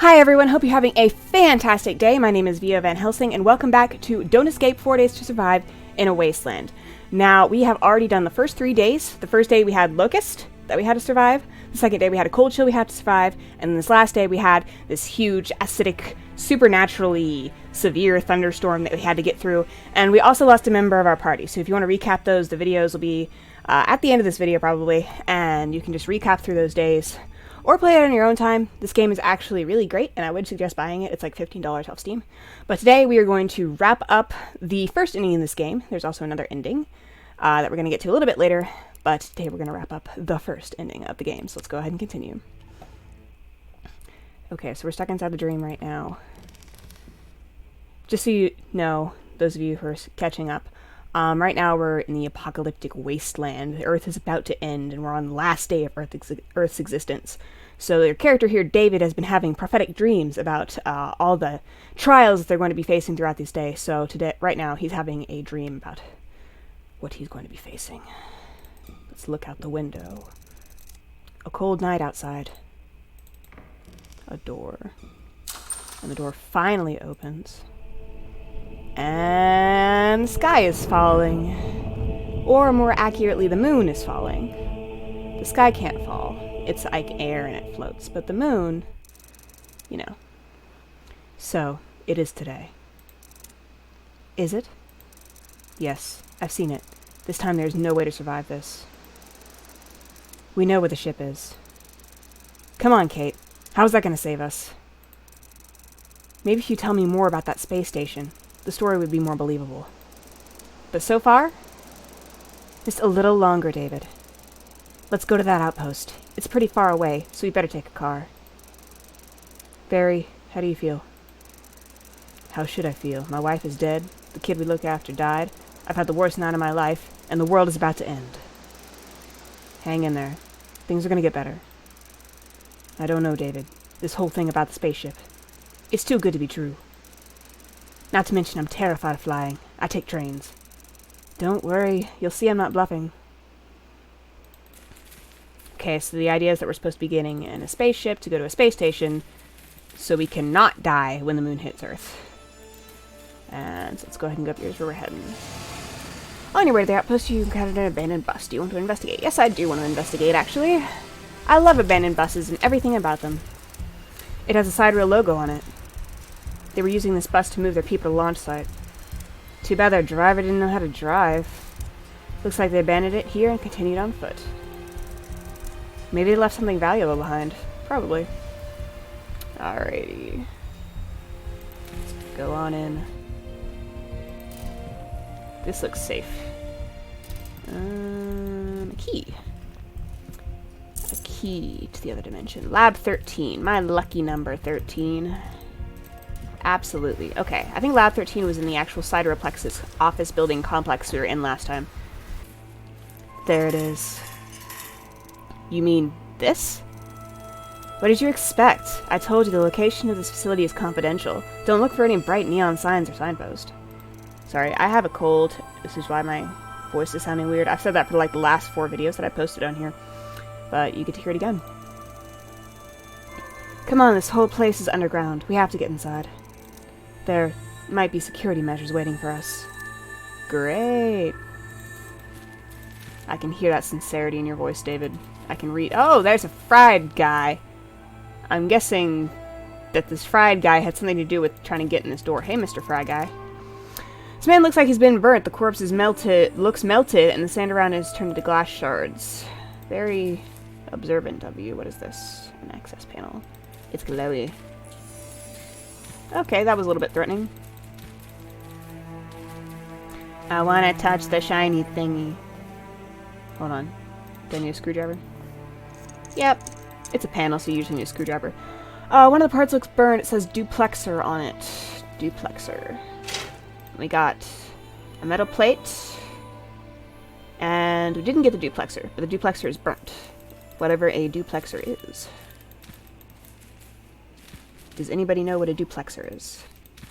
Hi everyone, hope you're having a fantastic day. My name is Via Van Helsing and welcome back to Don't Escape 4 Days to Survive in a Wasteland. Now, we have already done the first 3 days. The first day we had Locust that we had to survive. The second day we had a cold chill we had to survive. And this last day we had this huge, acidic, supernaturally severe thunderstorm that we had to get through. And we also lost a member of our party. So if you want to recap those, the videos will be at the end of this video probably. And you can just recap through those days. Or play it on your own time. This game is actually really great, and I would suggest buying it. It's like $15 off Steam. But today we are going to wrap up the first ending in this game. There's also another ending that we're going to get to a little bit later, but today we're going to wrap up the first ending of the game. So let's go ahead and continue. Okay, so we're stuck inside the dream right now. Just so you know, those of you who are catching up, right now we're in the apocalyptic wasteland. The Earth is about to end, and we're on the last day of Earth's existence. So your character here, David, has been having prophetic dreams about all the trials that they're going to be facing throughout this day. So today, right now, he's having a dream about what he's going to be facing. Let's look out the window. A cold night outside. A door. And the door finally opens. And the sky is falling. Or more accurately, the moon is falling. The sky can't fall. It's like air and it floats. But the moon, you know. So, it is today. Is it? Yes, I've seen it. This time there's no way to survive this. We know where the ship is. Come on, Kate. How's that going to save us? Maybe if you tell me more about that space station, the story would be more believable. But so far, just a little longer, David. Let's go to that outpost. It's pretty far away, so we better take a car. Barry, how do you feel? How should I feel? My wife is dead. The kid we looked after died. I've had the worst night of my life, and the world is about to end. Hang in there. Things are gonna get better. I don't know, David. This whole thing about the spaceship. It's too good to be true. Not to mention I'm terrified of flying. I take trains. Don't worry. You'll see I'm not bluffing. Okay, so the idea is that we're supposed to be getting in a spaceship to go to a space station so we cannot die when the moon hits Earth. And so let's go ahead and go up here's where we're heading. On your way to the outpost, you encountered an abandoned bus. Do you want to investigate? Yes, I do want to investigate, actually. I love abandoned buses and everything about them. It has a side rail logo on it. They were using this bus to move their people to the launch site. Too bad their driver didn't know how to drive. Looks like they abandoned it here and continued on foot. Maybe they left something valuable behind. Probably. Alrighty. Let's go on in. This looks safe. A key. A key to the other dimension. Lab 13. My lucky number 13. Absolutely. Okay, I think Lab 13 was in the actual Cyderoplexus office building complex we were in last time. There it is. You mean this? What did you expect? I told you the location of this facility is confidential. Don't look for any bright neon signs or signposts. Sorry, I have a cold. This is why my voice is sounding weird. I've said that for like the last 4 videos that I posted on here. But you get to hear it again. Come on, this whole place is underground. We have to get inside. There might be security measures waiting for us. Great. I can hear that sincerity in your voice, David. I can read... Oh, there's a fried guy. I'm guessing that this fried guy had something to do with trying to get in this door. Hey, Mr. Fry Guy. This man looks like he's been burnt. The corpse is looks melted, and the sand around it is turned into glass shards. Very observant of you. What is this? An access panel. It's glowy. Okay, that was a little bit threatening. I want to touch the shiny thingy. Hold on. Do I need a screwdriver? Yep. It's a panel, so you usually need a screwdriver. One of the parts looks burned. It says duplexer on it. Duplexer. We got a metal plate. And we didn't get the duplexer, but the duplexer is burnt. Whatever a duplexer is. Does anybody know what a duplexer is?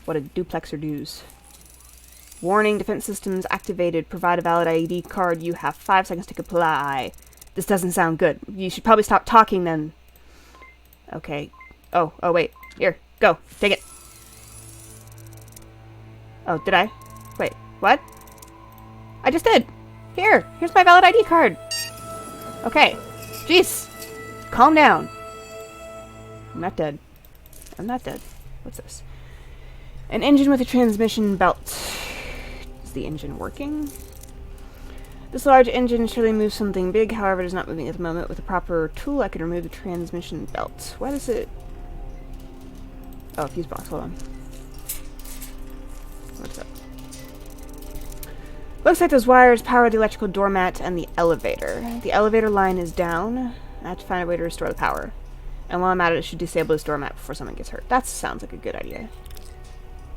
What a duplexer does? Warning, defense systems activated. Provide a valid ID card. You have 5 seconds to comply. This doesn't sound good. You should probably stop talking then. Okay. Oh, wait. Here, go. Take it. Oh, did I? Wait, what? I just did. Here's my valid ID card. Okay. Jeez. Calm down. I'm not dead. I'm not dead. What's this? An engine with a transmission belt. Is the engine working? This large engine surely moves something big, however it is not moving at the moment. With a proper tool I can remove the transmission belt. Why does it... Oh, fuse box, hold on. What's up? Looks like those wires power the electrical doormat and the elevator. The elevator line is down. I have to find a way to restore the power. And while I'm at it, I should disable this doormat before someone gets hurt. That sounds like a good idea.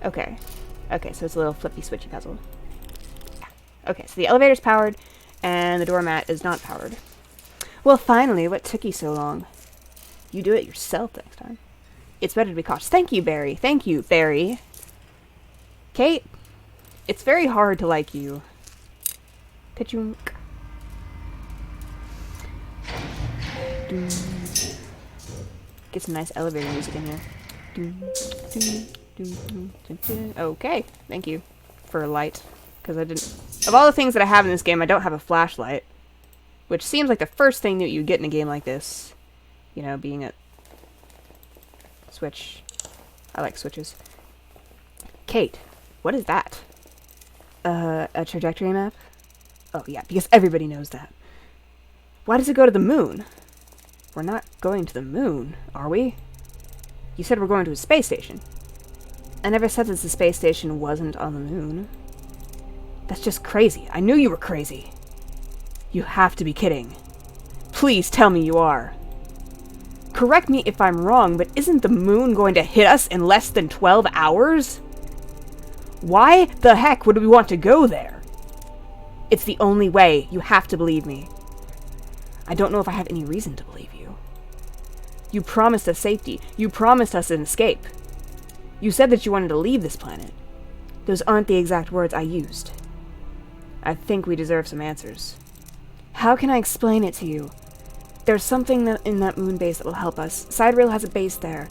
Okay. Okay, so it's a little flippy switchy puzzle. Okay, so the elevator's powered, and the doormat is not powered. Well, finally, what took you so long? You do it yourself next time. It's better to be cautious. Thank you, Barry. Thank you, Barry. Kate, it's very hard to like you. Ka-chunk. Get some nice elevator music in here. Okay, thank you for a light. Because I didn't... Of all the things that I have in this game, I don't have a flashlight. Which seems like the first thing that you get in a game like this. You know, being a... Switch. I like switches. Kate, what is that? A trajectory map? Oh yeah, because everybody knows that. Why does it go to the moon? We're not going to the moon, are we? You said we're going to a space station. I never said that the space station wasn't on the moon. That's just crazy. I knew you were crazy. You have to be kidding. Please tell me you are. Correct me if I'm wrong, but isn't the moon going to hit us in less than 12 hours? Why the heck would we want to go there? It's the only way. You have to believe me. I don't know if I have any reason to believe you. You promised us safety. You promised us an escape. You said that you wanted to leave this planet. Those aren't the exact words I used. I think we deserve some answers. How can I explain it to you? There's something in that moon base that will help us. Sidereal has a base there.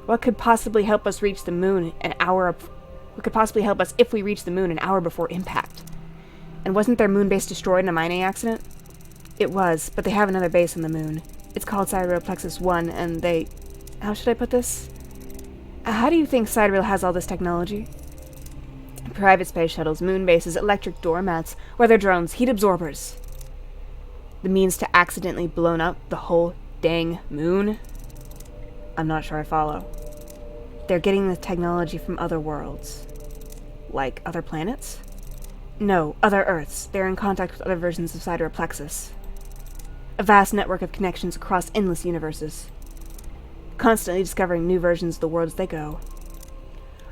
What could possibly help us reach the moon what could possibly help us if we reach the moon an hour before impact? And wasn't their moon base destroyed in a mining accident? It was, but they have another base on the moon. It's called Sidereal Plexus 1, and they... How should I put this? How do you think Sidereal has all this technology? Private space shuttles, moon bases, electric doormats, weather drones, heat absorbers. The means to accidentally blown up the whole dang moon? I'm not sure I follow. They're getting the technology from other worlds. Like other planets? No, other Earths. They're in contact with other versions of Sidereal Plexus. A vast network of connections across endless universes. Constantly discovering new versions of the world as they go.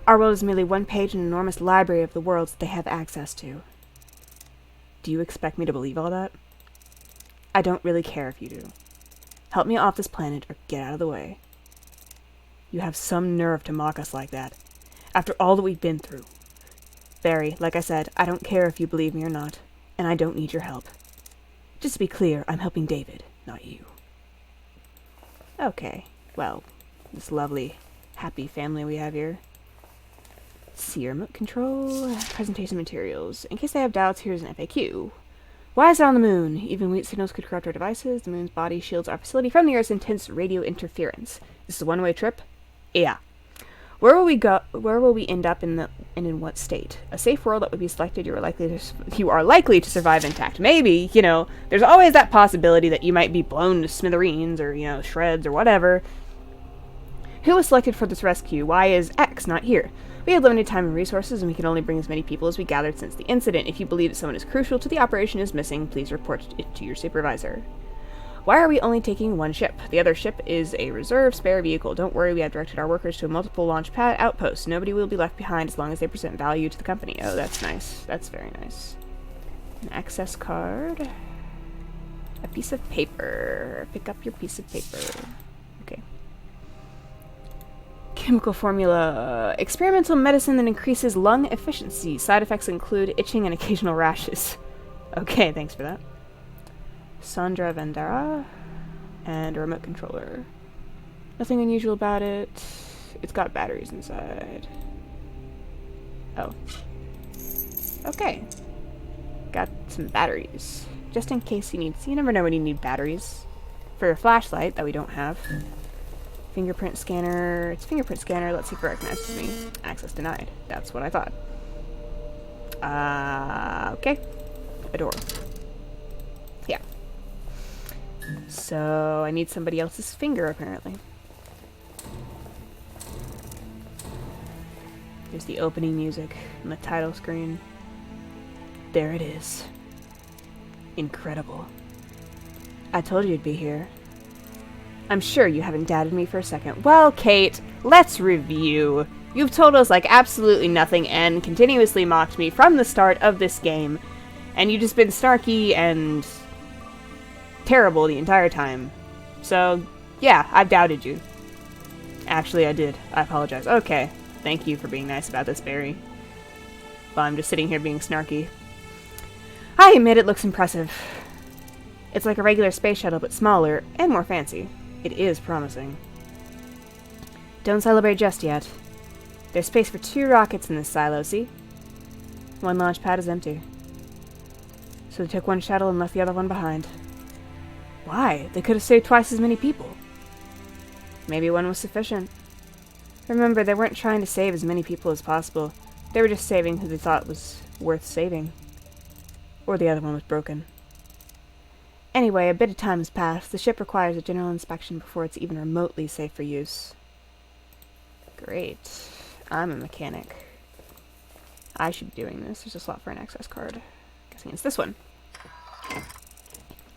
Our world is merely one page in an enormous library of the worlds that they have access to. Do you expect me to believe all that? I don't really care if you do. Help me off this planet or get out of the way. You have some nerve to mock us like that. After all that we've been through. Barry, like I said, I don't care if you believe me or not, and I don't need your help. Just to be clear, I'm helping David, not you. Okay, well, this lovely, happy family we have here. See remote control, presentation materials. In case they have doubts, here's an FAQ. Why is it on the moon? Even weak signals could corrupt our devices. The moon's body shields our facility from the Earth's intense radio interference. This is a one-way trip? Yeah. Where will we go? Where will we end up in what state? A safe world that would be selected. You are likely to survive intact. Maybe, there's always that possibility that you might be blown to smithereens or shreds or whatever. Who was selected for this rescue? Why is X not here? We have limited time and resources, and we can only bring as many people as we gathered since the incident. If you believe that someone is crucial to the operation is missing, please report it to your supervisor. Why are we only taking one ship? The other ship is a reserve spare vehicle. Don't worry, we have directed our workers to a multiple launch pad outpost. Nobody will be left behind as long as they present value to the company. Oh, that's nice. That's very nice. An access card. A piece of paper. Pick up your piece of paper. Okay. Chemical formula. Experimental medicine that increases lung efficiency. Side effects include itching and occasional rashes. Okay, thanks for that. Sandra Vendera. And a remote controller. Nothing unusual about it. It's got batteries inside. Oh. Okay. Got some batteries. Just in case you never know when you need batteries. For a flashlight that we don't have. Fingerprint scanner. It's a fingerprint scanner. Let's see if it recognizes me. Access denied. That's what I thought. Okay. A door. Yeah. So, I need somebody else's finger, apparently. There's the opening music and the title screen. There it is. Incredible. I told you you'd be here. I'm sure you haven't doubted me for a second. Well, Kate, let's review. You've told us, like, absolutely nothing and continuously mocked me from the start of this game. And you've just been snarky and terrible the entire time. So, yeah, I've doubted you. Actually, I did. I apologize. Okay. Thank you for being nice about this, Barry. Well, I'm just sitting here being snarky. I admit it looks impressive. It's like a regular space shuttle, but smaller and more fancy. It is promising. Don't celebrate just yet. There's space for 2 rockets in this silo, see? One launch pad is empty. So they took one shuttle and left the other one behind. Why? They could have saved twice as many people. Maybe one was sufficient. Remember, they weren't trying to save as many people as possible. They were just saving who they thought was worth saving. Or the other one was broken. Anyway, a bit of time has passed. The ship requires a general inspection before it's even remotely safe for use. Great. I'm a mechanic. I should be doing this. There's a slot for an access card. Guessing it's this one.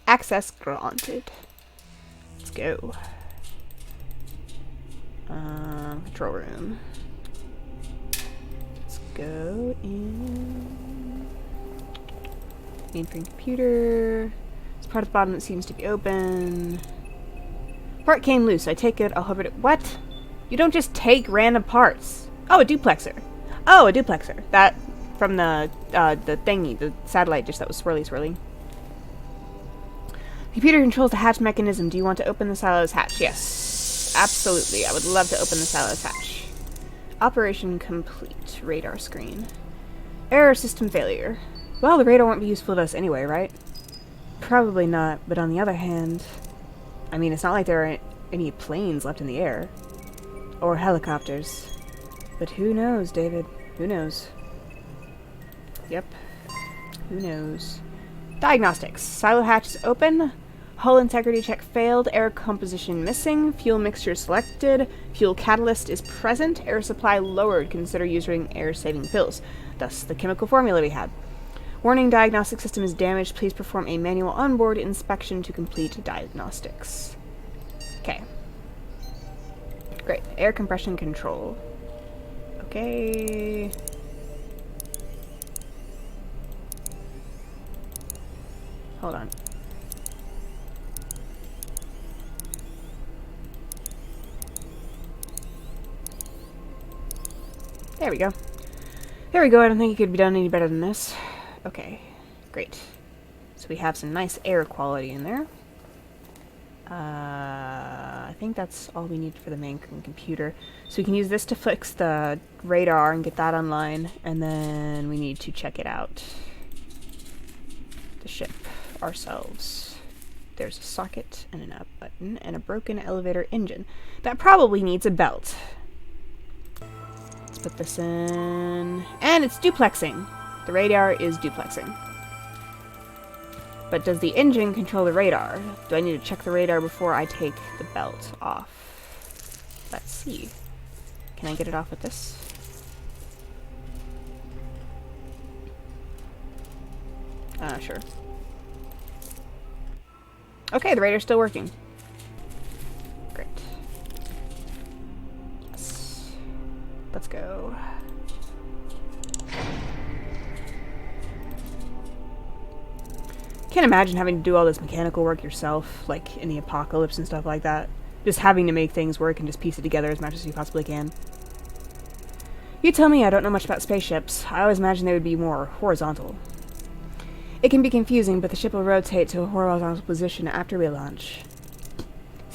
Access granted. Let's go. Control room. Let's go in. Mainframe computer. There's part at the bottom that seems to be open. Part came loose. I take it. I'll hover it. What? You don't just take random parts. Oh, a duplexer. Oh, a duplexer. That from the thingy, the satellite dish that was swirly. Computer controls the hatch mechanism. Do you want to open the silo's hatch? Yes. Absolutely. I would love to open the silo's hatch. Operation complete. Radar screen. Error system failure. Well, the radar won't be useful to us anyway, right? Probably not, but on the other hand... I mean, it's not like there are any planes left in the air. Or helicopters. But who knows, David? Who knows? Yep. Who knows? Diagnostics. Silo hatch is open. Hull integrity check failed. Air composition missing. Fuel mixture selected. Fuel catalyst is present. Air supply lowered. Consider using air-saving pills. Thus, the chemical formula we had. Warning, diagnostic system is damaged. Please perform a manual onboard inspection to complete diagnostics. Okay. Great. Air compression control. Okay. Hold on. There we go. There we go. I don't think it could be done any better than this. Okay. Great. So we have some nice air quality in there. I think that's all we need for the main computer. So we can use this to fix the radar and get that online, and then we need to check it out. The ship ourselves. There's a socket and an up button and a broken elevator engine. That probably needs a belt. Let's put this in. And it's duplexing. The radar is duplexing. But does the engine control the radar? Do I need to check the radar before I take the belt off? Let's see. Can I get it off with this? Sure. Okay, the radar's still working. Great. Yes. Let's go. Can't imagine having to do all this mechanical work yourself, like in the apocalypse and stuff like that. Just having to make things work and just piece it together as much as you possibly can. You tell me, I don't know much about spaceships. I always imagined they would be more horizontal. It can be confusing, but the ship will rotate to a horizontal position after we launch.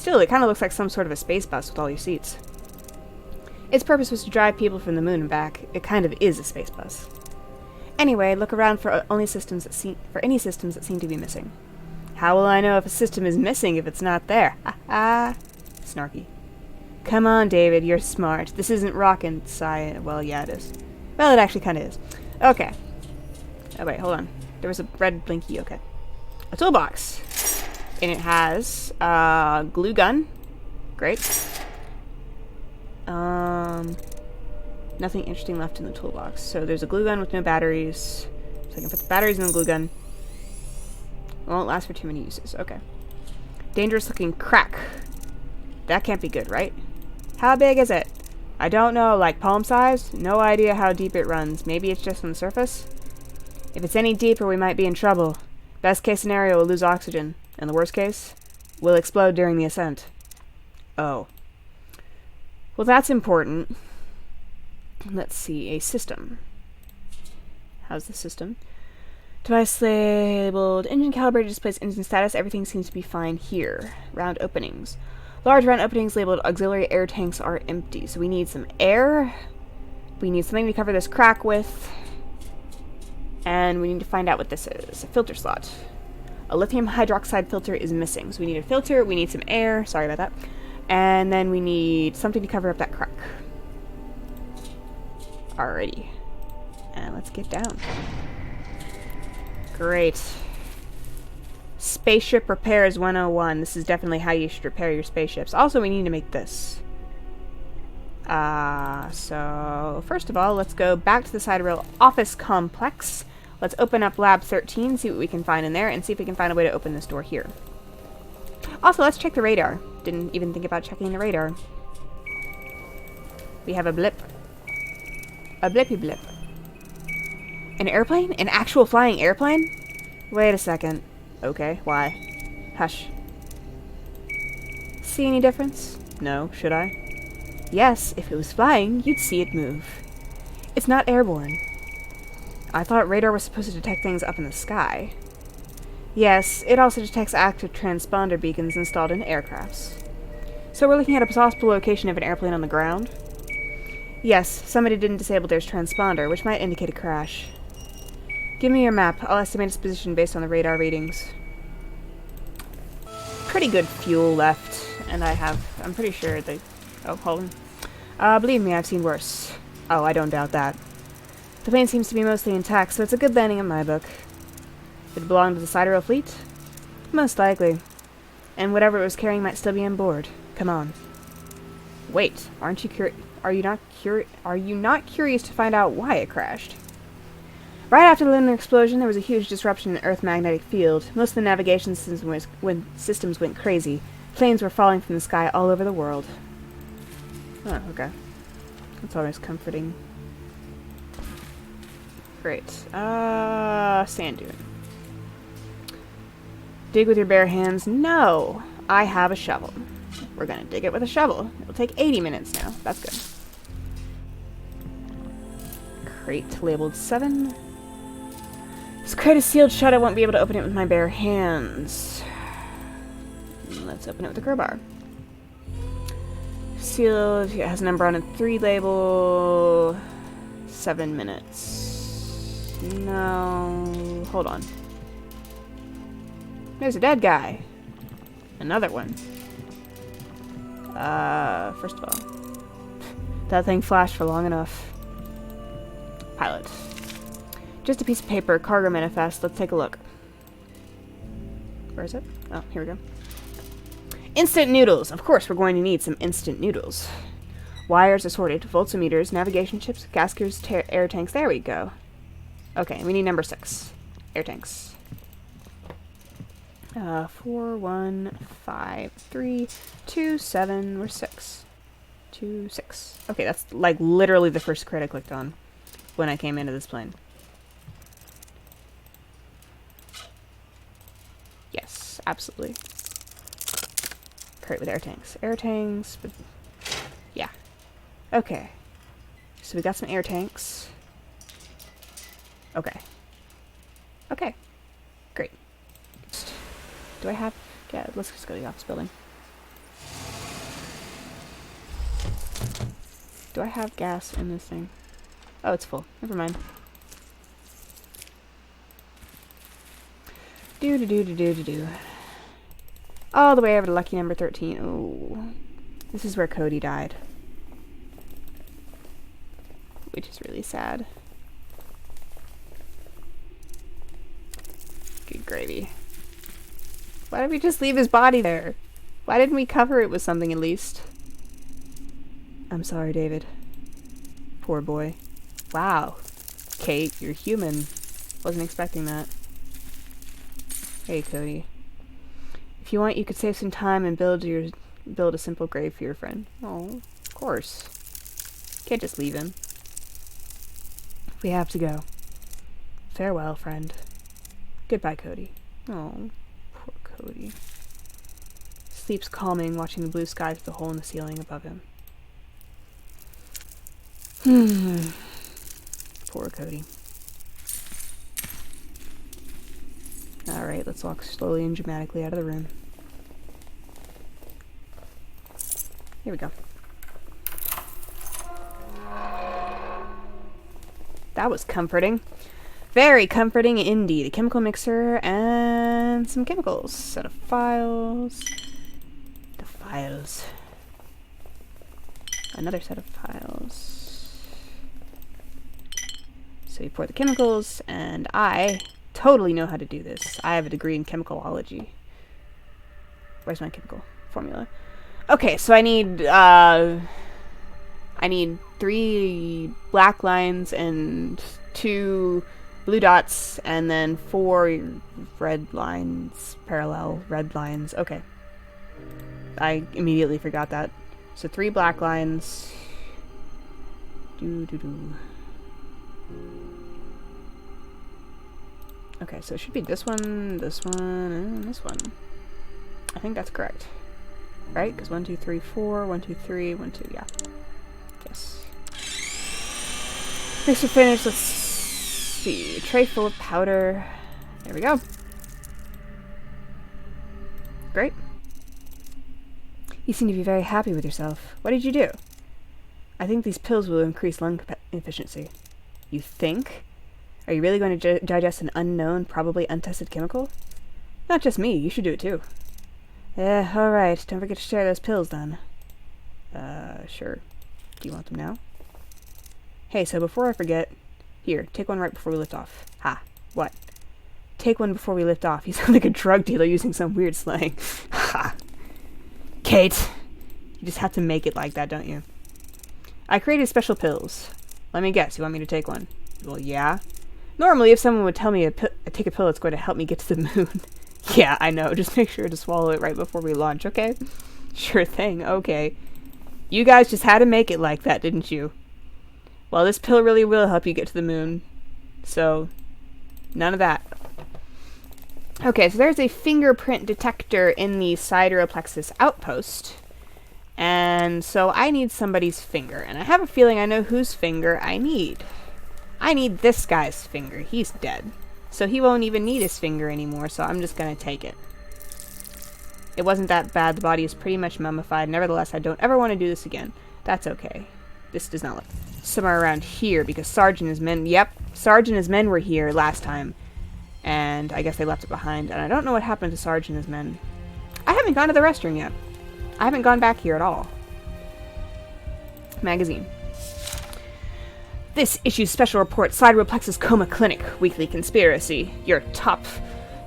Still, it kind of looks like some sort of a space bus with all your seats. Its purpose was to drive people from the moon and back. It kind of is a space bus. Anyway, look around for any systems that seem to be missing. How will I know if a system is missing if it's not there? Ha ha. Snarky. Come on, David, you're smart. This isn't rocket science. Well, yeah, it is. Well, it actually kind of is. Okay. Oh, wait, hold on. There was a red blinky. Okay. A toolbox. And it has a glue gun. Great. Nothing interesting left in the toolbox. So there's a glue gun with no batteries. So I can put the batteries in the glue gun. It won't last for too many uses. Okay. Dangerous looking crack. That can't be good, right? How big is it? I don't know, like palm size? No idea how deep it runs. Maybe it's just on the surface? If it's any deeper, we might be in trouble. Best case scenario, we'll lose oxygen. And the worst case, we'll explode during the ascent. Oh. Well, that's important. Let's see, a system. How's the system? Device labeled engine calibrated, displays engine status. Everything seems to be fine here. Round openings. Large round openings labeled auxiliary air tanks are empty. So we need some air. We need something to cover this crack with. And we need to find out what this is. A filter slot. A lithium hydroxide filter is missing. So we need a filter, we need some air. Sorry about that. And then we need something to cover up that crack. Alrighty. And let's get down. Great. Spaceship repairs 101. This is definitely how you should repair your spaceships. Also, we need to make this. So first of all, let's go back to the Sidereal office complex. Let's open up Lab 13, see what we can find in there, and see if we can find a way to open this door here. Also, let's check the radar. Didn't even think about checking the radar. We have a blip. A blippy blip. An airplane? An actual flying airplane? Wait a second. Okay, why? Hush. See any difference? No, should I? Yes, if it was flying, you'd see it move. It's not airborne. I thought radar was supposed to detect things up in the sky. Yes, it also detects active transponder beacons installed in aircrafts. So we're looking at a possible location of an airplane on the ground? Yes, somebody didn't disable their transponder, which might indicate a crash. Give me your map. I'll estimate its position based on the radar readings. Pretty good fuel left, and I'm pretty sure they... Oh, hold on. Believe me, I've seen worse. Oh, I don't doubt that. The plane seems to be mostly intact, so it's a good landing in my book. Did it belong to the Sidereal fleet? Most likely. And whatever it was carrying might still be on board. Come on. Wait, aren't you are you not curious to find out why it crashed? Right after the lunar explosion, there was a huge disruption in Earth's magnetic field. Most of the navigation systems went crazy. Planes were falling from the sky all over the world. Oh, okay. That's always comforting. Great. Sand dune. Dig with your bare hands. No! I have a shovel. We're gonna dig it with a shovel. It'll take 80 minutes now. That's good. Crate labeled 7. This crate is sealed shut. I won't be able to open it with my bare hands. Let's open it with a crowbar. Sealed. It has a number on a 3 label. 7 minutes. No. Hold on. There's a dead guy. Another one. First of all. That thing flashed for long enough. Pilot. Just a piece of paper, cargo manifest. Let's take a look. Where is it? Oh, here we go. Instant noodles. Of course, we're going to need some instant noodles. Wires assorted, voltmeters, navigation chips, gaskers, air tanks. There we go. Okay, we need number 6. Air tanks. 4, 1, 5, 3, 2, 7. We're 6. 2, 6. Okay, that's like literally the first crate I clicked on when I came into this plane. Yes, absolutely. Crate with air tanks. Air tanks, but yeah. Okay. So we got some air tanks. Okay. Okay. Great. Do I have... Yeah, let's just go to the office building. Do I have gas in this thing? Oh, it's full. Never mind. Do. All the way over to lucky number 13. Ooh. This is where Cody died. Which is really sad. Good gravy. Why did we just leave his body there? Why didn't we cover it with something at least? I'm sorry, David. Poor boy. Wow. Kate, you're human. Wasn't expecting that. Hey, Cody. If you want, you could save some time and build a simple grave for your friend. Oh, of course. Can't just leave him. We have to go. Farewell, friend. Goodbye, Cody. Oh, poor Cody. Sleeps calming, watching the blue sky through the hole in the ceiling above him. Poor Cody. Alright, let's walk slowly and dramatically out of the room. Here we go. That was comforting. Very comforting indeed. A chemical mixer and some chemicals. Set of files. The files. Another set of files. So you pour the chemicals, and I totally know how to do this. I have a degree in chemicalology. Where's my chemical formula? Okay, so I need 3 black lines and 2 blue dots, and then 4 red lines, parallel red lines. Okay. I immediately forgot that. So 3 black lines. Okay, so it should be this one, and this one. I think that's correct. Right? Because 1, 2, 3, 4, 1, 2, 3, 1, 2, yeah. Yes. Mixer finish, let's see. A tray full of powder. There we go. Great. You seem to be very happy with yourself. What did you do? I think these pills will increase lung efficiency. You think? Are you really going to digest an unknown, probably untested chemical? Not just me, you should do it too. Yeah, alright. Don't forget to share those pills then. Sure. Do you want them now? Hey, so before I forget, here, take one right before we lift off. Ha. What? Take one before we lift off. You sound like a drug dealer using some weird slang. Ha. Kate! You just have to make it like that, don't you? I created special pills. Let me guess, you want me to take one? Well, yeah. Normally, if someone would tell me to take a pill, it's going to help me get to the moon. Yeah, I know. Just make sure to swallow it right before we launch, okay? Sure thing, okay. You guys just had to make it like that, didn't you? Well, this pill really will help you get to the moon. So, none of that. Okay, so there's a fingerprint detector in the sideroplexus outpost. And so I need somebody's finger. And I have a feeling I know whose finger I need. I need this guy's finger. He's dead. So he won't even need his finger anymore, so I'm just gonna take it. It wasn't that bad. The body is pretty much mummified. Nevertheless, I don't ever want to do this again. That's okay. This does not look somewhere around here, because Sarge and his men... Yep, Sarge and his men were here last time. And I guess they left it behind. And I don't know what happened to Sarge and his men. I haven't gone to the restroom yet. I haven't gone back here at all. Magazine. This issue's special report, Sideroplexus Coma Clinic, Weekly Conspiracy. Your top,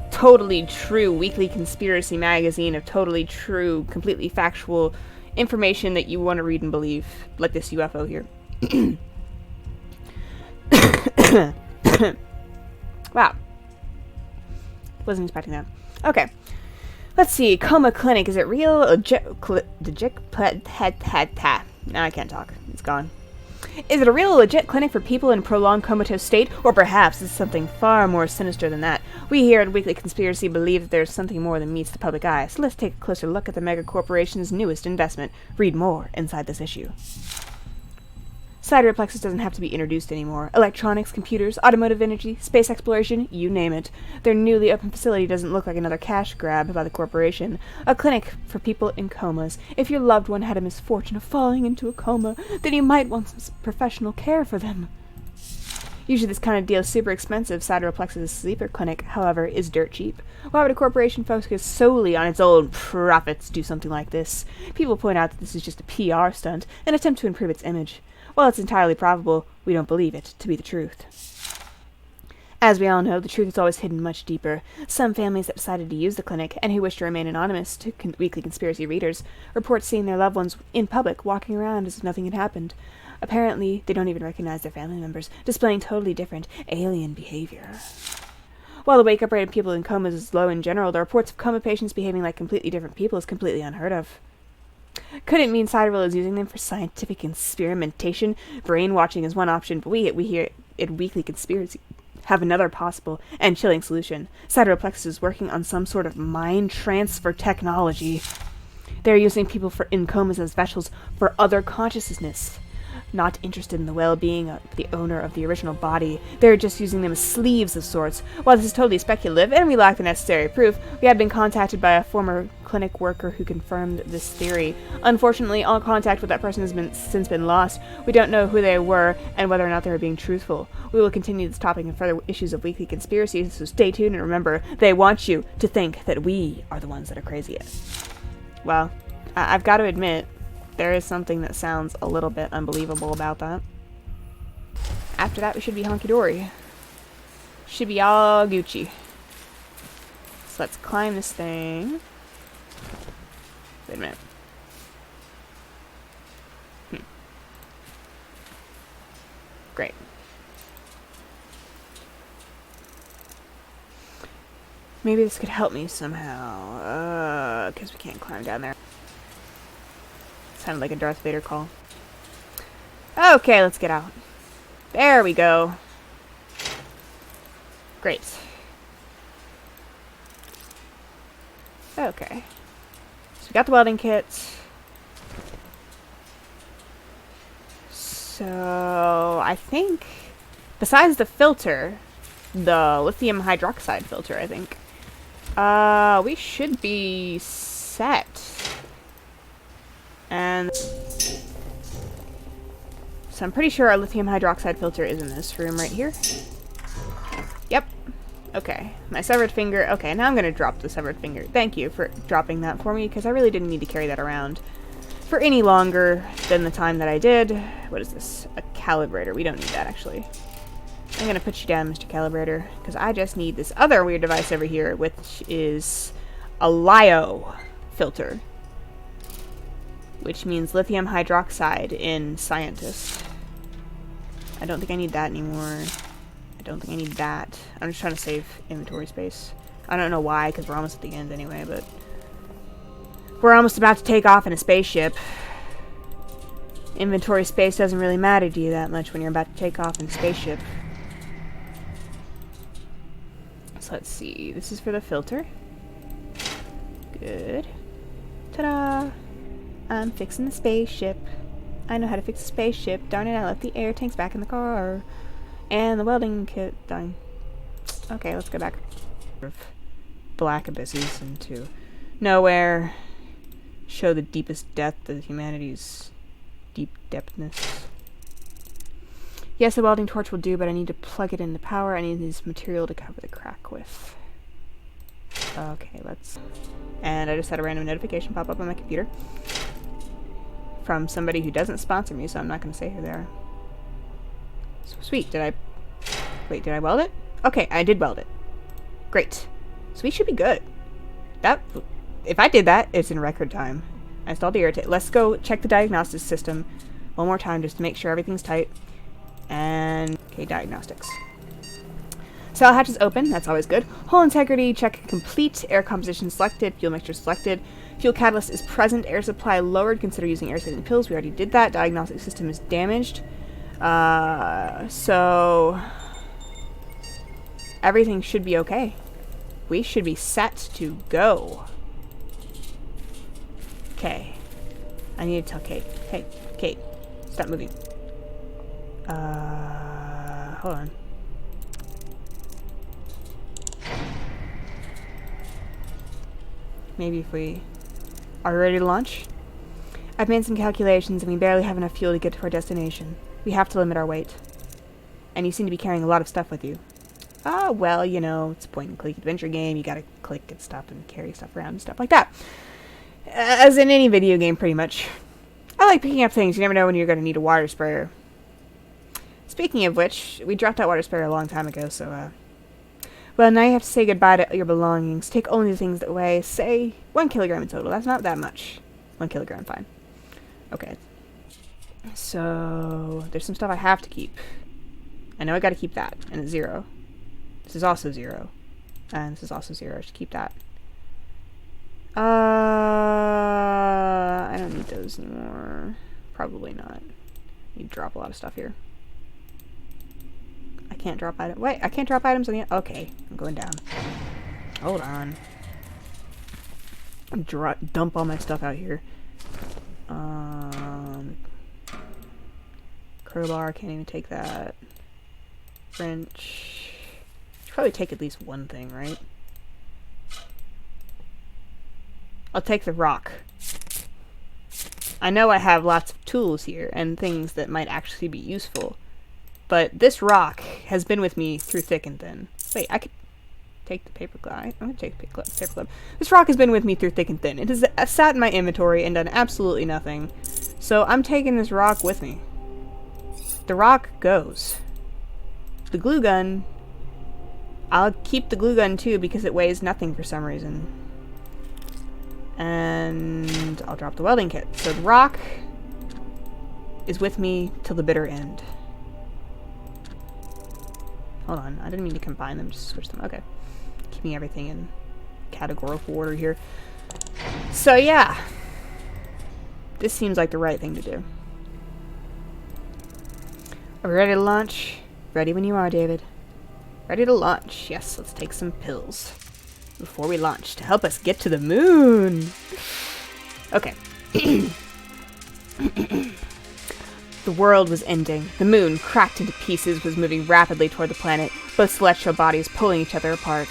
totally true weekly conspiracy magazine of totally true, completely factual information that you want to read and believe. Like this UFO here. Wow. Wasn't expecting that. Okay. Let's see. Coma Clinic. Is it real? Now I can't talk. It's gone. Is it a real legit clinic for people in a prolonged comatose state? Or perhaps it's something far more sinister than that? We here at Weekly Conspiracy believe that there's something more than meets the public eye. So let's take a closer look at the mega corporation's newest investment. Read more inside this issue. Cytoreplexes doesn't have to be introduced anymore. Electronics, computers, automotive energy, space exploration, you name it. Their newly opened facility doesn't look like another cash grab by the corporation. A clinic for people in comas. If your loved one had a misfortune of falling into a coma, then you might want some professional care for them. Usually this kind of deal is super expensive. Cytoreplexes' sleeper clinic, however, is dirt cheap. Why would a corporation focus solely on its own profits do something like this? People point out that this is just a PR stunt, an attempt to improve its image. While it's entirely probable, we don't believe it to be the truth. As we all know, the truth is always hidden much deeper. Some families that decided to use the clinic, and who wish to remain anonymous to weekly conspiracy readers, report seeing their loved ones in public walking around as if nothing had happened. Apparently, they don't even recognize their family members, displaying totally different, alien behavior. While the wake-up rate of people in comas is low in general, the reports of coma patients behaving like completely different people is completely unheard of. Could it mean Cytoville is using them for scientific experimentation? Brainwashing is one option, but we here at Weekly Conspiracy have another possible and chilling solution. Cytoreplexes is working on some sort of mind transfer technology. They're using people in comas as vessels for other consciousness. Not interested in the well-being of the owner of the original body. They're just using them as sleeves of sorts. While this is totally speculative, and we lack the necessary proof, we have been contacted by a former clinic worker who confirmed this theory. Unfortunately, all contact with that person has since been lost. We don't know who they were, and whether or not they were being truthful. We will continue this topic in further issues of Weekly Conspiracy, so stay tuned and remember, they want you to think that we are the ones that are craziest. Well, I've got to admit, there is something that sounds a little bit unbelievable about that. After that, we should be honky-dory. Should be all Gucci. So let's climb this thing. Wait a minute. Great. Maybe this could help me somehow. Because we can't climb down there. Sounded like a Darth Vader call. Okay, let's get out. There we go. Great. Okay. So we got the welding kit. So I think, besides the filter, the lithium hydroxide filter, I think, we should be set. And so I'm pretty sure our lithium hydroxide filter is in this room right here. Yep. Okay. My severed finger. Okay, now I'm going to drop the severed finger. Thank you for dropping that for me, because I really didn't need to carry that around for any longer than the time that I did. What is this? A calibrator. We don't need that, actually. I'm going to put you down, Mr. Calibrator, because I just need this other weird device over here, which is a LiO filter. Which means lithium hydroxide in scientist. I don't think I need that anymore. I don't think I need that. I'm just trying to save inventory space. I don't know why, because we're almost at the end anyway, but we're almost about to take off in a spaceship. Inventory space doesn't really matter to you that much when you're about to take off in a spaceship. So let's see. This is for the filter. Good. Ta-da! I'm fixing the spaceship. I know how to fix a spaceship. Darn it, I left the air tanks back in the car. And the welding kit. Done. Okay, let's go back. Black abysses into nowhere. Show the deepest depth of humanity's deep depthness. Yes, a welding torch will do, but I need to plug it into power. I need this material to cover the crack with. Okay, let's... And I just had a random notification pop up on my computer. From somebody who doesn't sponsor me, so I'm not going to say who they are. So sweet, did I... Wait, did I weld it? Okay, I did weld it. Great. So we should be good. That... If I did that, it's in record time. I installed the irritate. Let's go check the diagnostics system one more time just to make sure everything's tight. And... Okay, diagnostics. Cell hatch is open, that's always good. Hull integrity check complete. Air composition selected. Fuel mixture selected. Fuel catalyst is present. Air supply lowered. Consider using air-saving pills. We already did that. Diagnostic system is damaged. So... Everything should be okay. We should be set to go. Okay. I need to tell Kate. Hey, Kate. Stop moving. Hold on. Maybe if we are ready to launch? I've made some calculations and we barely have enough fuel to get to our destination. We have to limit our weight. And you seem to be carrying a lot of stuff with you. Ah, well, you know, it's a point-and-click adventure game. You gotta click and stuff and carry stuff around and stuff like that. As in any video game, pretty much. I like picking up things. You never know when you're gonna need a water sprayer. Speaking of which, we dropped that water sprayer a long time ago, so, well, now you have to say goodbye to your belongings. Take only the things that weigh, say, 1 kilogram in total. That's not that much. 1 kilogram, fine. Okay. So, there's some stuff I have to keep. I know I gotta keep that, and it's 0. This is also 0. And this is also 0. I should keep that. I don't need those anymore. Probably not. Need to drop a lot of stuff here. I can't drop items. Wait, I can't drop items on the... Okay, I'm going down. Hold on. Dump all my stuff out here. Crowbar, can't even take that. Wrench. Should probably take at least one thing, right? I'll take the rock. I know I have lots of tools here and things that might actually be useful, but this rock has been with me through thick and thin. Wait, I could take the paper clip. I'm gonna take the paper clip. This rock has been with me through thick and thin. It has sat in my inventory and done absolutely nothing, so I'm taking this rock with me. The rock goes. The glue gun, I'll keep the glue gun too because it weighs nothing for some reason. And I'll drop the welding kit. So the rock is with me till the bitter end. Hold on, I didn't mean to combine them, just switch them. Okay. Keeping everything in categorical order here. So yeah. This seems like the right thing to do. Are we ready to launch? Ready when you are, David. Ready to launch. Yes, let's take some pills before we launch to help us get to the moon. Okay. The world was ending. The moon, cracked into pieces, was moving rapidly toward the planet, both celestial bodies pulling each other apart.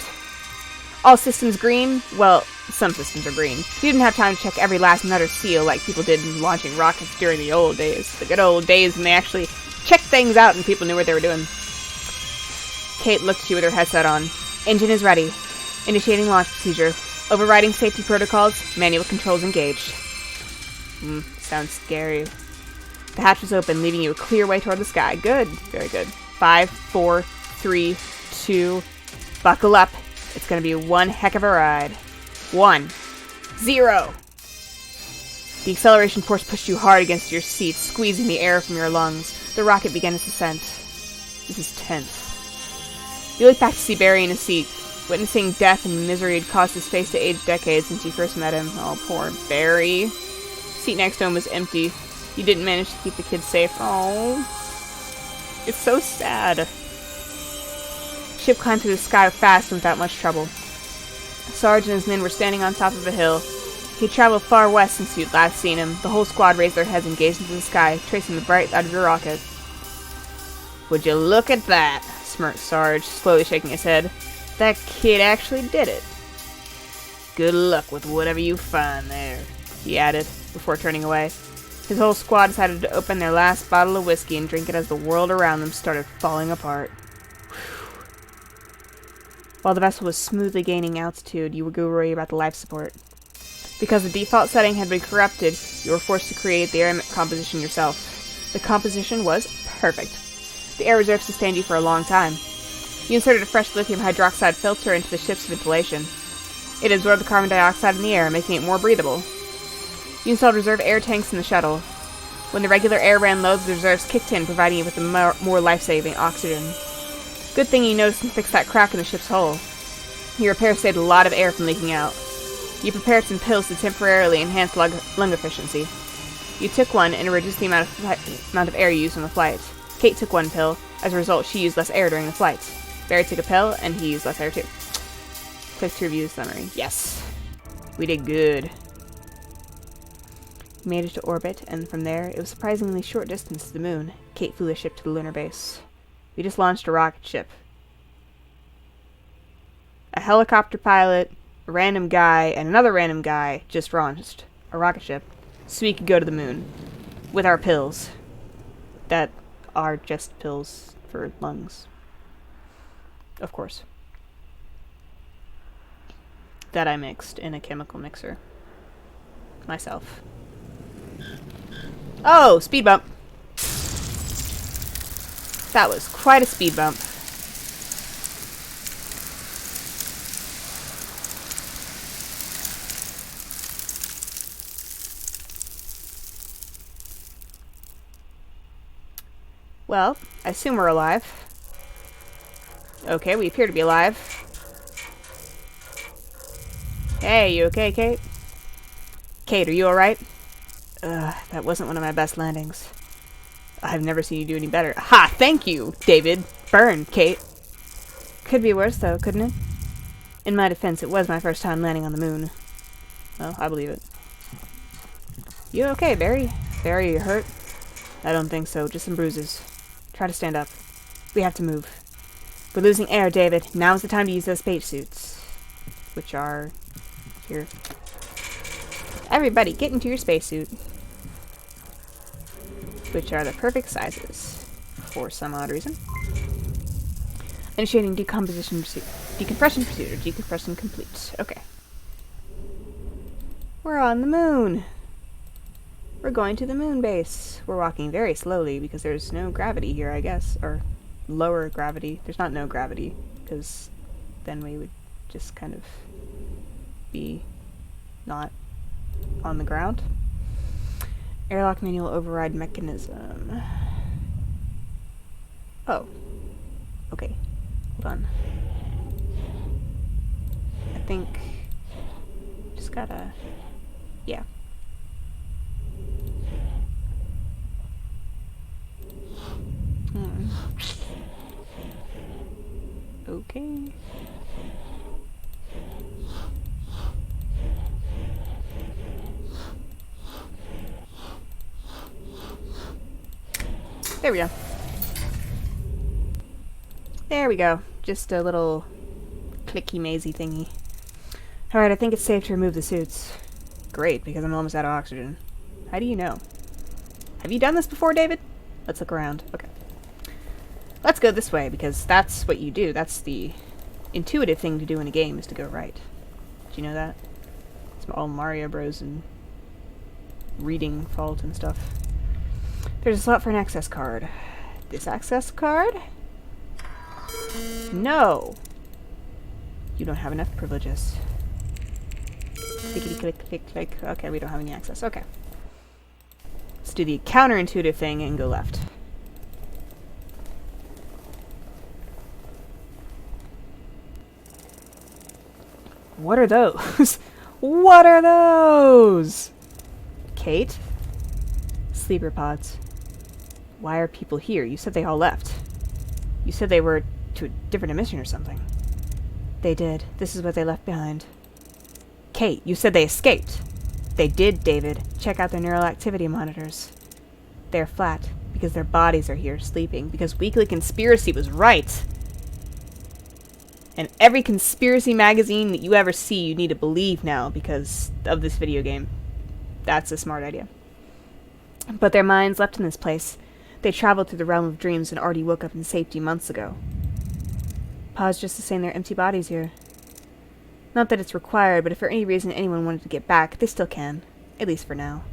All systems green? Well, some systems are green. You didn't have time to check every last nut or seal like people did in launching rockets during the old days. The good old days when they actually checked things out and people knew what they were doing. Kate looked at you with her headset on. Engine is ready. Initiating launch procedure. Overriding safety protocols. Manual controls engaged. Sounds scary. The hatch was open, leaving you a clear way toward the sky. Good. Very good. 5, 4, 3, 2. Buckle up. It's going to be one heck of a ride. 1, 0. The acceleration force pushed you hard against your seat, squeezing the air from your lungs. The rocket began its ascent. This is tense. You look back to see Barry in his seat, witnessing death and misery had caused his face to age decades since you first met him. Oh, poor Barry. Seat next to him was empty. You didn't manage to keep the kids safe. Oh. It's so sad. Ship climbed through the sky fast and without much trouble. Sarge and his men were standing on top of a hill. He had traveled far west since you'd last seen him. The whole squad raised their heads and gazed into the sky, tracing the bright light of your rocket. Would you look at that? Smirked Sarge, slowly shaking his head. That kid actually did it. Good luck with whatever you find there, he added, before turning away. His whole squad decided to open their last bottle of whiskey and drink it as the world around them started falling apart. Whew. While the vessel was smoothly gaining altitude, you were worried about the life support. Because the default setting had been corrupted, you were forced to create the air composition yourself. The composition was perfect. The air reserve sustained you for a long time. You inserted a fresh lithium hydroxide filter into the ship's ventilation. It absorbed the carbon dioxide in the air, making it more breathable. You installed reserve air tanks in the shuttle. When the regular air ran low, the reserves kicked in, providing you with the more life-saving oxygen. Good thing you noticed and fixed that crack in the ship's hull. Your repair saved a lot of air from leaking out. You prepared some pills to temporarily enhance lung efficiency. You took one and reduced the amount of air used on the flight. Kate took one pill. As a result, she used less air during the flight. Barry took a pill, and he used less air too. Click to review the summary. Yes. We did good. We made it to orbit, and from there, it was a surprisingly short distance to the moon. Kate flew a ship to the lunar base. We just launched a rocket ship. A helicopter pilot, a random guy, and another random guy just launched a rocket ship so we could go to the moon with our pills that are just pills for lungs. Of course. That I mixed in a chemical mixer. Myself. Oh, speed bump. That was quite a speed bump. Well, I assume we're alive. Okay, we appear to be alive. Hey, you okay, Kate? Kate, are you alright? That wasn't one of my best landings. I've never seen you do any better. Ha! Thank you, David! Burn, Kate! Could be worse, though, couldn't it? In my defense, it was my first time landing on the moon. Well, I believe it. You okay, Barry? Barry, you hurt? I don't think so, just some bruises. Try to stand up. We have to move. We're losing air, David. Now's the time to use those spacesuits. Which are... here. Everybody, get into your spacesuit. Which are the perfect sizes. For some odd reason. Initiating decompression pursuit, or decompression complete. Okay. We're on the moon. We're going to the moon base. We're walking very slowly because there's no gravity here, I guess. Or lower gravity. There's not no gravity, because then we would just kind of be not on the ground. Airlock manual override mechanism. Oh. Okay. Hold on. I think... just gotta... yeah. Okay. There we go. There we go. Just a little clicky mazy thingy. Alright, I think it's safe to remove the suits. Great, because I'm almost out of oxygen. How do you know? Have you done this before, David? Let's look around. Okay. Let's go this way, because that's what you do. That's the intuitive thing to do in a game, is to go right. Did you know that? It's all Mario Bros. And reading fault and stuff. There's a slot for an access card. This access card? No! You don't have enough privileges. Clickety click, click, click. Okay, we don't have any access. Okay. Let's do the counterintuitive thing and go left. What are those? What are those? Kate? Sleeper pods. Why are people here? You said they all left. You said they were to a different mission or something. They did. This is what they left behind. Kate, you said they escaped. They did, David. Check out their neural activity monitors. They're flat, because their bodies are here, sleeping, because Weekly Conspiracy was right. And every conspiracy magazine that you ever see, you need to believe now, because of this video game. That's a smart idea. But their minds left in this place. They traveled through the realm of dreams and already woke up in safety months ago. Pause just to saying their empty bodies here. Not that it's required, but if for any reason anyone wanted to get back, they still can. At least for now.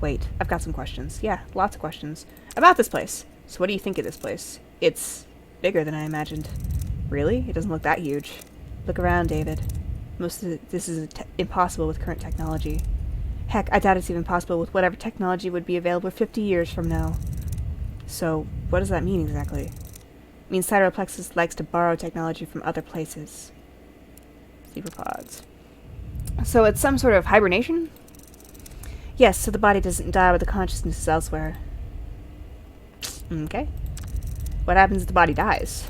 Wait, I've got some questions. Yeah, lots of questions. About this place. So what do you think of this place? It's bigger than I imagined. Really? It doesn't look that huge. Look around, David. Most of this is impossible with current technology. Heck, I doubt it's even possible with whatever technology would be available 50 years from now. So, what does that mean exactly? It means Cytoplexus likes to borrow technology from other places. Sleeper pods. So it's some sort of hibernation? Yes, so the body doesn't die, but the consciousness is elsewhere. Okay. What happens if the body dies?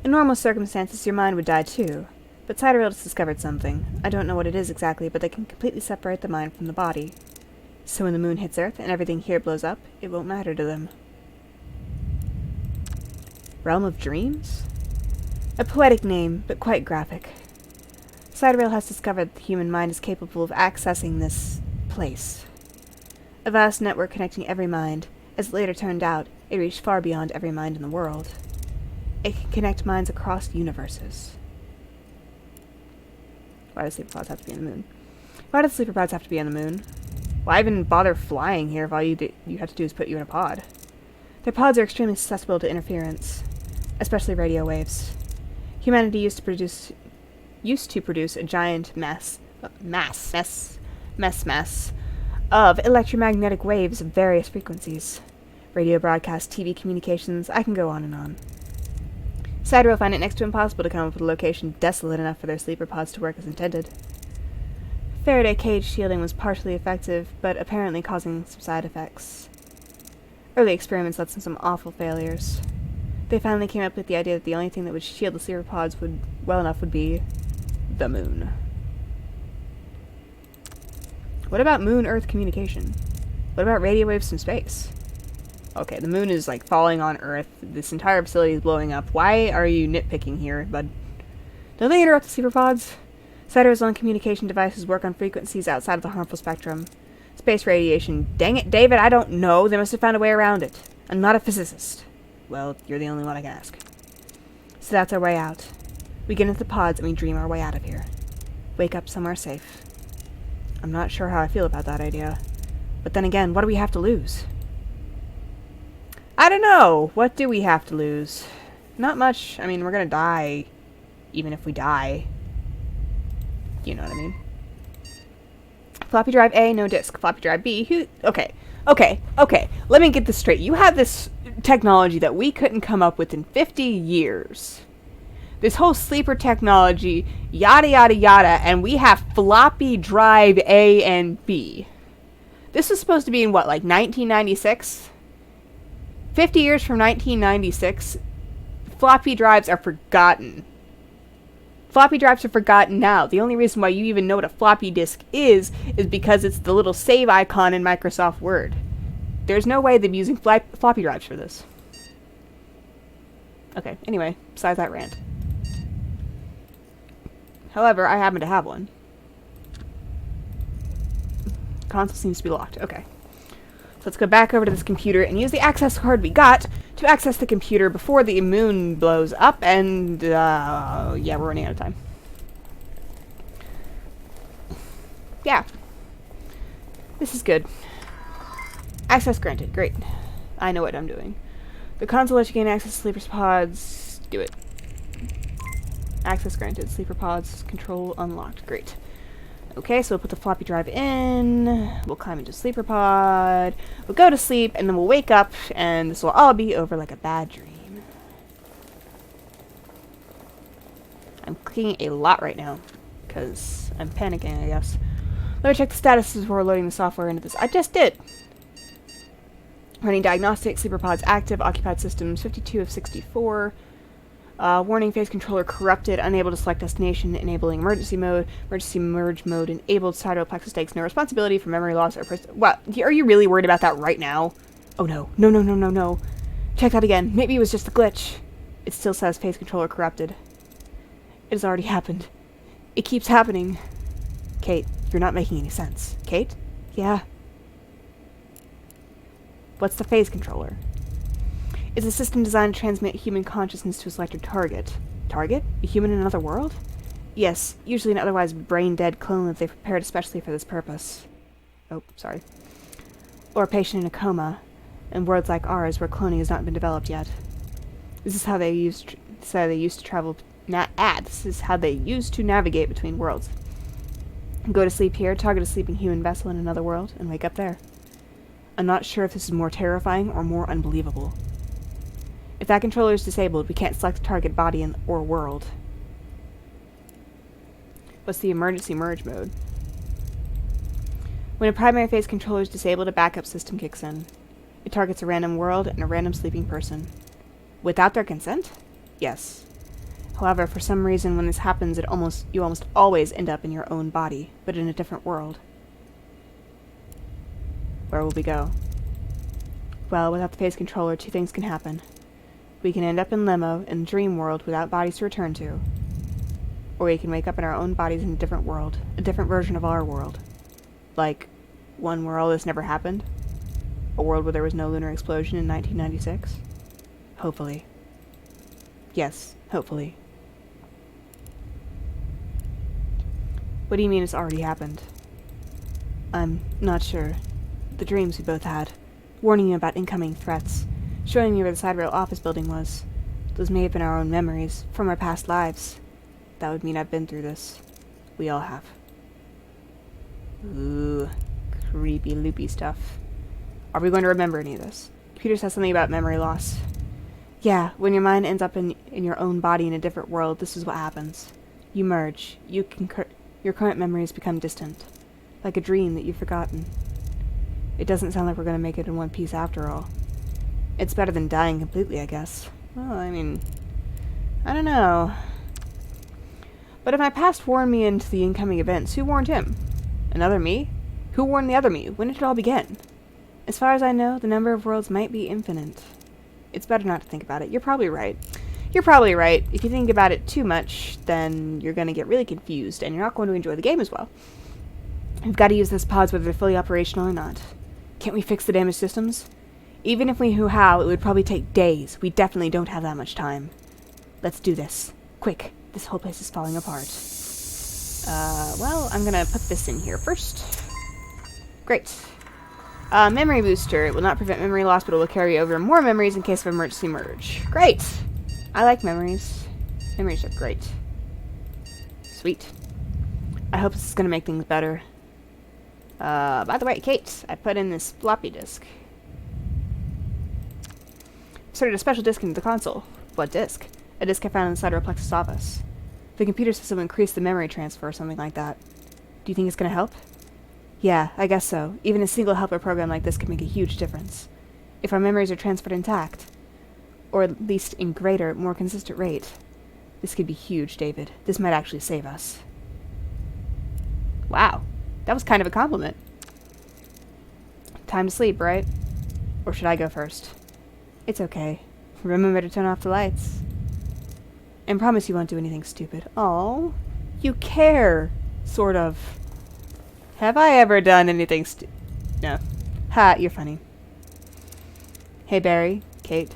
In normal circumstances, your mind would die too. But Cytorail has discovered something. I don't know what it is exactly, but they can completely separate the mind from the body. So when the moon hits Earth and everything here blows up, it won't matter to them. Realm of Dreams? A poetic name, but quite graphic. Sidereal has discovered that the human mind is capable of accessing this place. A vast network connecting every mind. As it later turned out, it reached far beyond every mind in the world. It can connect minds across universes. Why do sleeper pods have to be on the moon? Why do sleeper pods have to be on the moon? Why even bother flying here if all you have to do is put you in a pod? Their pods are extremely susceptible to interference, especially radio waves. Humanity used to produce a giant mass of electromagnetic waves of various frequencies. Radio broadcasts, TV communications, I can go on and on. Sidereal find it next to impossible to come up with a location desolate enough for their sleeper pods to work as intended. Faraday cage shielding was partially effective, but apparently causing some side effects. Early experiments led to some awful failures. They finally came up with the idea that the only thing that would shield the sleeper pods would be the moon. What about moon-Earth communication? What about radio waves from space? Okay, the moon is like falling on Earth. This entire facility is blowing up. Why are you nitpicking here, bud? Don't they interrupt the sleeper pods? Sidereal's own communication devices work on frequencies outside of the harmful spectrum. Space radiation. Dang it, David, I don't know. They must have found a way around it. I'm not a physicist. Well, you're the only one I can ask. So that's our way out. We get into the pods and we dream our way out of here. Wake up somewhere safe. I'm not sure how I feel about that idea. But then again, what do we have to lose? I don't know. What do we have to lose? Not much. I mean, we're gonna die. Even if we die. You know what I mean? Floppy drive A, no disk. Floppy drive B, okay. Let me get this straight. You have this technology that we couldn't come up with in 50 years. This whole sleeper technology, yada yada yada, and we have floppy drive A and B. This was supposed to be in what, like 1996? 50 years from 1996, floppy drives are forgotten. Floppy drives are forgotten now. The only reason why you even know what a floppy disk is because it's the little save icon in Microsoft Word. There's no way they'd be using floppy drives for this. Okay, anyway, besides that rant. However, I happen to have one. Console seems to be locked. Okay. So let's go back over to this computer and use the access card we got to access the computer before the moon blows up, and, yeah, we're running out of time. Yeah. This is good. Access granted. Great. I know what I'm doing. The console lets you gain access to sleeper pods. Do it. Access granted. Sleeper pods. Control unlocked. Great. Okay, so we'll put the floppy drive in. We'll climb into sleeper pod. We'll go to sleep, and then we'll wake up, and this will all be over like a bad dream. I'm clicking a lot right now, because I'm panicking, I guess. Let me check the status before loading the software into this. I just did! Running diagnostic, sleeper pods active, occupied systems 52 of 64. Warning, phase controller corrupted, unable to select destination, enabling emergency merge mode enabled. Sidereal Plexus takes no responsibility for memory loss or what? Are you really worried about that right now? Oh no. No. Check that again. Maybe it was just a glitch. It still says phase controller corrupted. It has already happened. It keeps happening. Kate, you're not making any sense. Kate? Yeah. What's the phase controller? Is a system designed to transmit human consciousness to a selected target. Target? A human in another world? Yes, usually an otherwise brain-dead clone that they've prepared especially for this purpose. Oh, sorry. Or a patient in a coma, in worlds like ours where cloning has not been developed yet. This is how they used to travel. This is how they used to navigate between worlds. Go to sleep here, target a sleeping human vessel in another world, and wake up there. I'm not sure if this is more terrifying or more unbelievable. If that controller is disabled, we can't select a target body or world. What's the emergency merge mode? When a primary phase controller is disabled, a backup system kicks in. It targets a random world and a random sleeping person. Without their consent? Yes. However, for some reason, when this happens, you almost always end up in your own body, but in a different world. Where will we go? Well, without the phase controller, two things can happen. We can end up in limbo, in the dream world, without bodies to return to. Or we can wake up in our own bodies in a different world, a different version of our world. Like, one where all this never happened? A world where there was no lunar explosion in 1996? Hopefully. Yes, hopefully. What do you mean it's already happened? I'm not sure. The dreams we both had, warning you about incoming threats, showing you where the side rail office building was. Those may have been our own memories, from our past lives. That would mean I've been through this. We all have. Ooh, creepy loopy stuff. Are we going to remember any of this? Computer says something about memory loss. Yeah, when your mind ends up in your own body in a different world, this is what happens. You merge. Your current memories become distant. Like a dream that you've forgotten. It doesn't sound like we're going to make it in one piece after all. It's better than dying completely, I guess. Well, I mean, I don't know. But if my past warned me into the incoming events, who warned him? Another me? Who warned the other me? When did it all begin? As far as I know, the number of worlds might be infinite. It's better not to think about it. You're probably right. You're probably right. If you think about it too much, then you're going to get really confused, and you're not going to enjoy the game as well. We've got to use those pods whether they're fully operational or not. Can't we fix the damaged systems? Even if we knew how, it would probably take days. We definitely don't have that much time. Let's do this. Quick. This whole place is falling apart. Well, I'm gonna put this in here first. Great. Memory booster. It will not prevent memory loss, but it will carry over more memories in case of emergency merge. Great! I like memories. Memories are great. Sweet. I hope this is gonna make things better. By the way, Kate, I put in this floppy disk. Inserted a special disk into the console. What disk? A disk I found inside our Plexus office. The computer system will increase the memory transfer or something like that. Do you think it's going to help? Yeah, I guess so. Even a single helper program like this could make a huge difference. If our memories are transferred intact, or at least in greater, more consistent rate. This could be huge, David. This might actually save us. Wow, that was kind of a compliment. Time to sleep, right? Or should I go first? It's okay. Remember to turn off the lights. And promise you won't do anything stupid. Oh, you care, sort of. Have I ever done anything No. Ha, you're funny. Hey, Barry. Kate.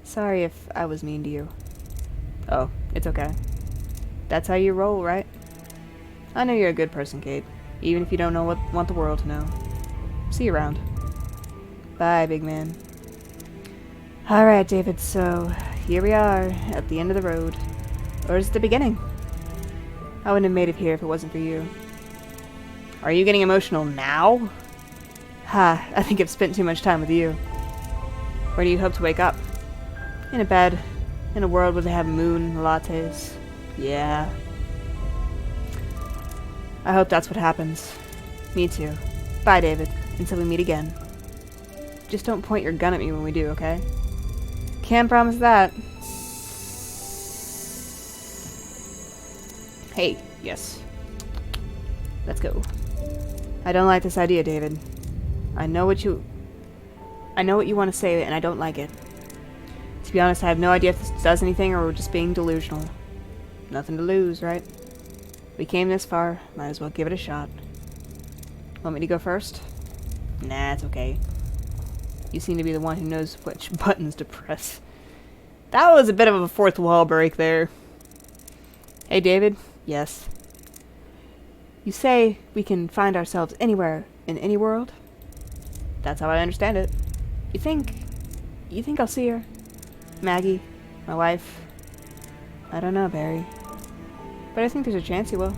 Sorry if I was mean to you. Oh, it's okay. That's how you roll, right? I know you're a good person, Kate. Even if you don't want the world to know. See you around. Bye, big man. Alright, David, so here we are, at the end of the road. Or is it the beginning? I wouldn't have made it here if it wasn't for you. Are you getting emotional now? Ha, I think I've spent too much time with you. Where do you hope to wake up? In a bed. In a world where they have moon lattes. Yeah. I hope that's what happens. Me too. Bye, David. Until we meet again. Just don't point your gun at me when we do, okay? Can't promise that. Hey, yes. Let's go. I don't like this idea, David. I know what you want to say, and I don't like it. To be honest, I have no idea if this does anything or we're just being delusional. Nothing to lose, right? We came this far, might as well give it a shot. Want me to go first? Nah, it's okay. You seem to be the one who knows which buttons to press. That was a bit of a fourth wall break there. Hey, David? Yes. You say we can find ourselves anywhere in any world? That's how I understand it. You think I'll see her? Maggie? My wife? I don't know, Barry. But I think there's a chance you will.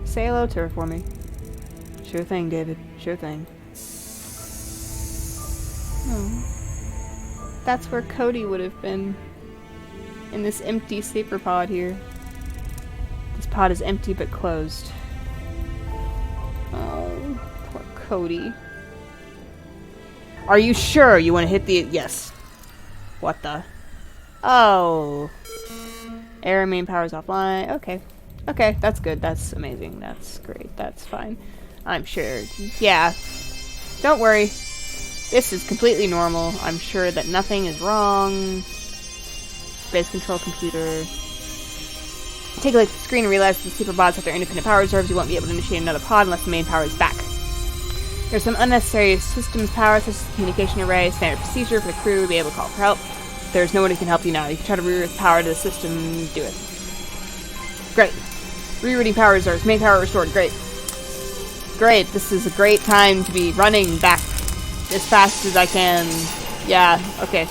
Say hello to her for me. Sure thing, David. Sure thing. Oh. That's where Cody would have been. In this empty sleeper pod here. This pod is empty but closed. Oh, poor Cody. Are you sure you want to hit the... Yes. What the... Oh. Air main power's offline. Okay. Okay, that's good. That's amazing. That's great. That's fine. I'm sure. Yeah. Don't worry. This is completely normal. I'm sure that nothing is wrong. Base control computer. Take a look at the screen and realize that the sleeper pods have their independent power reserves. You won't be able to initiate another pod unless the main power is back. There's some unnecessary systems power, such as the communication array, standard procedure for the crew to be able to call for help. There's no one who can help you now. You can try to reroute the power to the system. Do it. Great. Rerouting power reserves. Main power restored. Great. Great. This is a great time to be running back as fast as I can. Yeah, okay.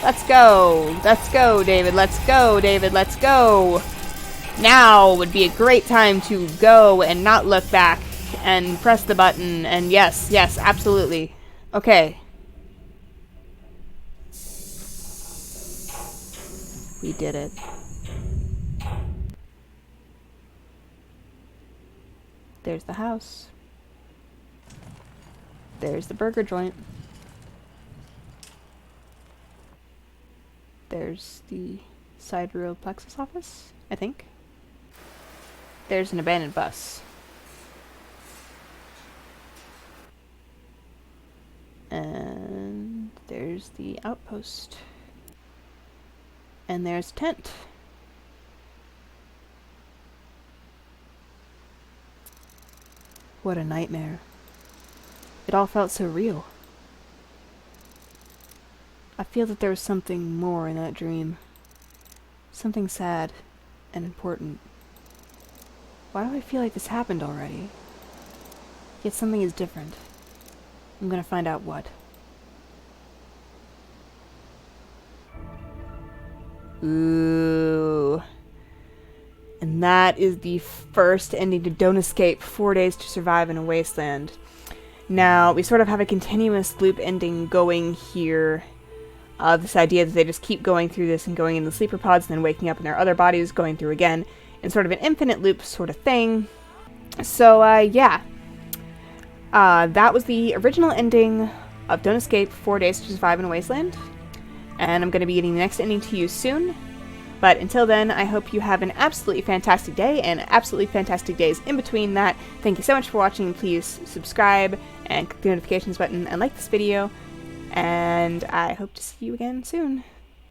Let's go. Let's go, David. Let's go, David. Let's go. Now would be a great time to go and not look back and press the button. And yes, yes, absolutely. Okay. We did it. There's the house. There's the burger joint. There's the sidereal plexus office, I think. There's an abandoned bus. And there's the outpost. And there's a tent. What a nightmare. It all felt so real. I feel that there was something more in that dream. Something sad and important. Why do I feel like this happened already? Yet something is different. I'm gonna find out what. Ooh. And that is the first ending to Don't Escape, 4 Days to Survive in a Wasteland. Now, we sort of have a continuous loop ending going here. This idea that they just keep going through this and going in the sleeper pods and then waking up in their other bodies, going through again, and sort of an infinite loop sort of thing. So, yeah. That was the original ending of Don't Escape, 4 Days to Survive in a Wasteland. And I'm going to be getting the next ending to you soon. But until then, I hope you have an absolutely fantastic day and absolutely fantastic days in between that. Thank you so much for watching. Please subscribe and click the notifications button and like this video. And I hope to see you again soon.